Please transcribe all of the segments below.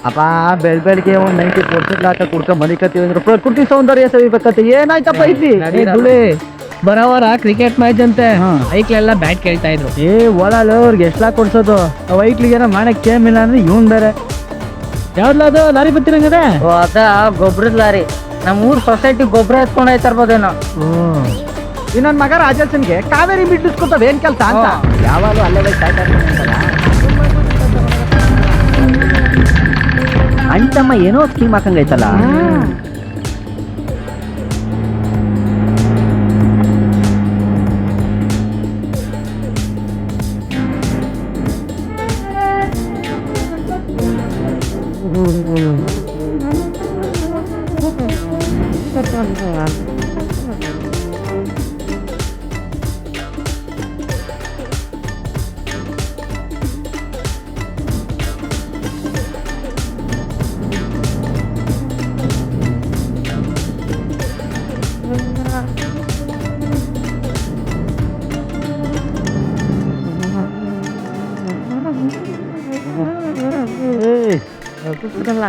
ಅಪ್ಪ ಬೆಳಿಗ್ಗೆ ಒಂದ್ 90% ಲಾಕ ಕುಡ್ಕೊಂಡ್ ಮನಿಕತ್ತೀವಿ ಅಂದ್ರೆ ಪ್ರಕೃತಿ ಸೌಂದರ್ಯ ಸವಿಬೇಕತ್ತೆ ಏನಾಯ್ತಪ್ಪ ಐತಿ ಬರೋವರ ಕ್ರಿಕೆಟ್ ಮ್ಯಾಚ್ ಅಂತೆ ಐಕ್ಲೆಲ್ಲ ಬ್ಯಾಟ್ ಕೇಳ್ತಾ ಇದ್ರು. ಓಡಾಳ ಅವ್ರಿಗೆ ಎಷ್ಟ್ ಲಾಕ್ ಕೊಡ್ಸೋದು ವೈಕ್ಲಿಗೆ ಏನೋ ಮಾಡಕ್ ಕೇಮಿಲ್ಲ ಅಂದ್ರೆ ಇವನ್ ಬೇರೆ ಯಾವ್ದಲ್ಲ ಅದು ಲಾರಿ ಬತ್ತಿರಂಗದೆ. ಅದ ಗೊಬ್ಬರದ ಲಾರಿ ನಮ್ಮ ಊರ್ ಸೊಸೈಟಿ ಗೊಬ್ಬರ ಎತ್ಕೊಂಡ್ ಹೋಯ್ತಾರ್ಬೋದೇನೋ. ಇನ್ನೊಂದ್ ಮಗ ರಾಜೇಶನ್ಗೆ ಕಾವೇರಿ ಬಿಟ್ಟಿಸ್ಕೊತಾವ ಏನ್ ಕೆಲ್ಸ ಅಂತ ಯಾವಾಗಲೂ ಅಲ್ಲೇ ಅಂಟಮ್ಮ ಏನೋ ಸ್ಕೀಮ್ ಹಾಕಂಗೈತಲ್ಲ.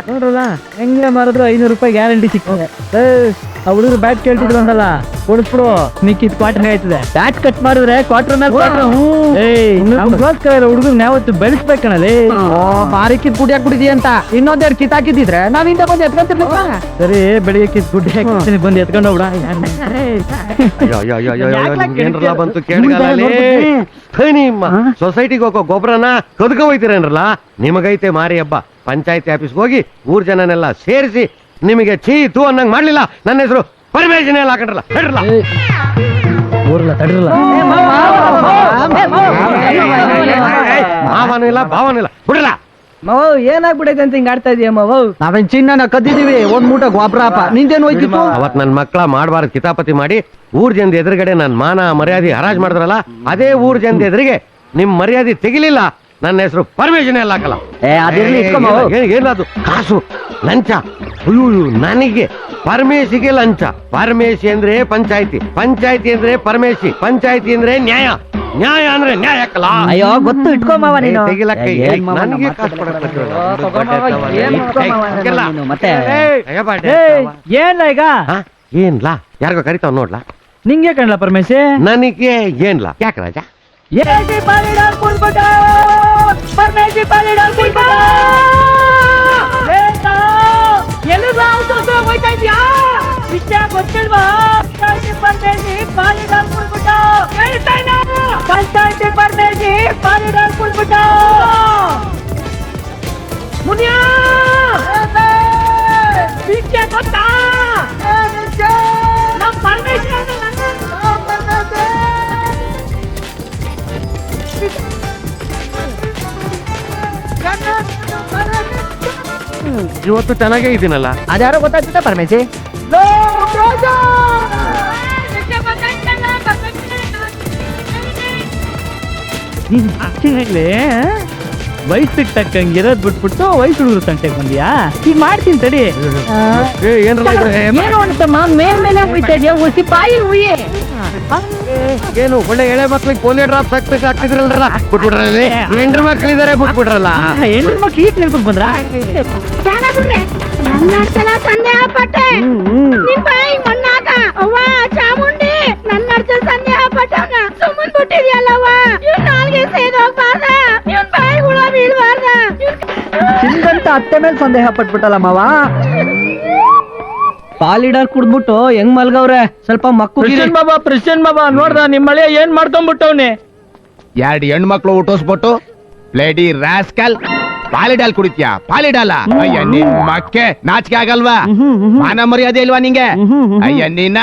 ನೋಡ್ರಲ್ಲ ಹೆಂಗೆ ಮಾರಿದ್ರು 500 ರೂಪಾಯಿ ಗ್ಯಾರಂಟಿ ಸಿಗ್ತದೆ. ಆ ಹುಡುಗರು ಬ್ಯಾಟ್ ಕೇಳ್ತಿದ್ರು ಅಂತಲ್ಲ ಕೊಡಿಸ್ಬಿಡು ಮಿಕ್ಕಿದ್ ಕ್ವಾರ್ಟರ್ ಆಯ್ತದೆ. ಬ್ಯಾಟ್ ಕಟ್ ಮಾಡಿದ್ರೆ ಕ್ವಾರ್ಟರ್ ಮೇಲೆ ನಮ್ಗೋಸ್ಕರ ಹುಡುಗರು ಯಾವತ್ತು ಬೆಳೆಸ್ಬೇಕಣಲ್ಲಿ. ಮಾರಿಕಿದ್ ಗುಡ್ಡಿ ಹಾಕ್ಬಿಟ್ಟಿದಿ ಅಂತ ಇನ್ನೊಂದೆರಡು ಕಿತ್ ಹಾಕಿದ್ರೆ ನಾವ್ ಇಂದ ಬಂದು ಎತ್ಕೊಂತಿರ್ಲಿಲ್ಲ. ಸರಿ ಬೆಳಿಗ್ಗೆ ಕಿತ್ ಗುಡ್ಡಿ ಹಾಕಿ ಬಂದು ಎತ್ಕೊಂಡು ಹೋಗ್ಬಿಡ. ಬಂತು ಕೇಳಗಾಲ ನಿಮ್ಮ ಸೊಸೈಟಿಗೆ ಹೋಗೋ ಗೊಬ್ಬರನ ಕದ್ಕ ಹೋಯ್ತೀರೇನ್ರಲ್ಲ. ನಿಮಗೈತೆ ಮಾರಿ ಹಬ್ಬ. ಪಂಚಾಯತಿ ಆಫೀಸ್ಗೆ ಹೋಗಿ ಊರ್ ಜನನೆಲ್ಲ ಸೇರಿಸಿ ನಿಮಗೆ ಚೀತು ಅನ್ನಂಗ್ ಮಾಡ್ಲಿಲ್ಲ. ನನ್ನ ಹೆಸರು ಪರಮೇಶನೇ ಎಲ್ಲ ಹಾಕೊಂಡ್ರಲ್ಲ ಹೇಳ್ರಲ್ಲ. ಮಾವನೂ ಇಲ್ಲ ಭಾವನೂ ಇಲ್ಲ ಬಿಡ್ರಲ್ಲ. ಮವ ಏನಾಗ್ಬಿಡೈತೆ ಅಂತ ಹಿಂಗ ಆಡ್ತಾ ಇದೀಯ ಮವ. ನಾವೇನ್ ಚಿನ್ನ ಕದ್ದಿದೀವಿ ಒಂದ್ ಮೂಟ ಗೊಬ್ಬರಪ್ಪ ನಿಂದೇನು ಹೋಯ್ತಿತ್ತು. ಅವತ್ ನನ್ ಮಕ್ಳ ಮಾಡಬಾರ್ದು ಕಿತಾಪತಿ ಮಾಡಿ ಊರ್ ಜನದ ಎದುರುಗಡೆ ನನ್ ಮಾನ ಮರ್ಯಾದೆ ಹರಾಜ್ ಮಾಡಿದ್ರಲ್ಲ. ಅದೇ ಊರ್ ಜನದ ಎದುರಿಗೆ ನಿಮ್ ಮರ್ಯಾದೆ ತೆಗಿಲಿಲ್ಲ. ನನ್ನ ಹೆಸರು ಪರಮೇಶನೇ ಎಲ್ಲ ಹಾಕಲ್ಲ. ಏನದು ಕಾಸು ಲಂಚ. ಅಯ್ಯೋ ನನಗೆ ಪರಮೇಶಿಗೆ ಲಂಚ. ಪರಮೇಶಿ ಅಂದ್ರೆ ಪಂಚಾಯತಿ, ಪಂಚಾಯತಿ ಅಂದ್ರೆ ಪರಮೇಶಿ, ಪಂಚಾಯತಿ ಅಂದ್ರೆ ನ್ಯಾಯ, ನ್ಯಾಯ ಅಂದ್ರೆ ನ್ಯಾಯ ಹಾಕಲ್ಲ. ಅಯ್ಯೋ ಗೊತ್ತು ಇಟ್ಕೊಮಾವ ನೀನು. ನನಗೆ ಮತ್ತೆ ಏನ್ಲ ಈಗ ಏನ್ಲಾ ಯಾರಿಗೋ ಕರಿತಾವ್ ನೋಡ್ಲಾ. ನಿಂಗೆ ಕಣ್ಲ ಪರಮೇಶಿ ನನಗೆ ಏನ್ಲಾ ಯಾಕೆ ರಾಜ ಇವತ್ತು ಚೆನ್ನಾಗೇ ಇದ್ದೀನಲ್ಲ. ಅದ್ಯಾರೋ ಗೊತ್ತಾಗ್ತದೆ ಪರಮೇಶಿ. ವಯಸ್ಸಿಗೆ ತಕ್ಕಂಗಿರೋದ್ ಬಿಟ್ಬಿಟ್ಟು ವಯಸ್ಸು ಹುಡುಗರು ತಂಟೆಗೆ ಬಂದಿಯಾ. ಈಗ ಮಾಡ್ತೀನಿ ತಡಿ. ಏನು ಒಳ್ಳೆ ಎಳೆ ಮಕ್ಳಿಗೆ ಪೋಲಿಯೋ ಡ್ರಾಪ್ ಹಾಕ್ತಿದ್ರಲ್ರ ಬಿಟ್ಬಿಟ್ರಲ್ಲ. ಹೆಂಡ್ರ ಮಕ್ಳಿದಾರೆ ಬಿಟ್ಬಿಟ್ರಲ್ಲ. ಹೆಣ್ಣು ಮಕ್ಳು ಈಗ ನೆನ್ಪಕ್ ಬಂದ್ರ ಸಂದೇಹ ಪಟ್ಟೆ ಅವ್ವ ಚಾಮುಂಡಿ ನನ್ನ ಸಂದೇಹ ಪಟ್ಟವನ ಸುಮ್ಮನ್ ಬಿಟ್ಟಿದ್ಯಲ್ಲವ್ವ. ನಾಲ್ಗೆ ಸೇದೋಗ್ಬಾರ್ದ ಇವನ್ ಬಾಯಿ ಹುಳ ಬೀಳ್ಬಾರ್ದ. ಚಿಂದಂತ ಅತ್ತೆ ಮೇಲೆ ಸಂದೇಹ ಪಟ್ಬಿಟ್ಟಲ್ಲ ಮಾವ. ಪಾಲಿಡರ್ ಕುಡ್ಬಿಟ್ಟು ಹೆಂಗ್ ಮಲ್ಗವ್ರೆ ಸ್ವಲ್ಪ ಮಕ್ಕು. ಪ್ರೆಸಿಡೆಂಟ್ ಬಾಬಾ ನೋಡ್ದ ನಿಮ್ ಮಳೆ ಏನ್ ಮಾಡ್ಕೊಂಡ್ಬಿಟ್ಟವ್ನೆ. 2 ಹೆಣ್ಮಕ್ಳು ಊಟೋಸ್ಬಿಟ್ಟು ಲೇಡಿ ರಾಸ್ಕಲ್ ಪಾಲಿಡಾಲ್ ಕುಡಿತ್ಯಾ. ಪಾಲಿಡಾಲ ಅಯ್ಯ ನಿನ್ ಮಕ್ಕೆ ನಾಚಿಕೆ ಆಗಲ್ವಾ? ಮಾನ ಮರ್ಯಾದೆ ಇಲ್ವಾ ನಿಂಗೆ? ಅಯ್ಯ ನಿನ್ನ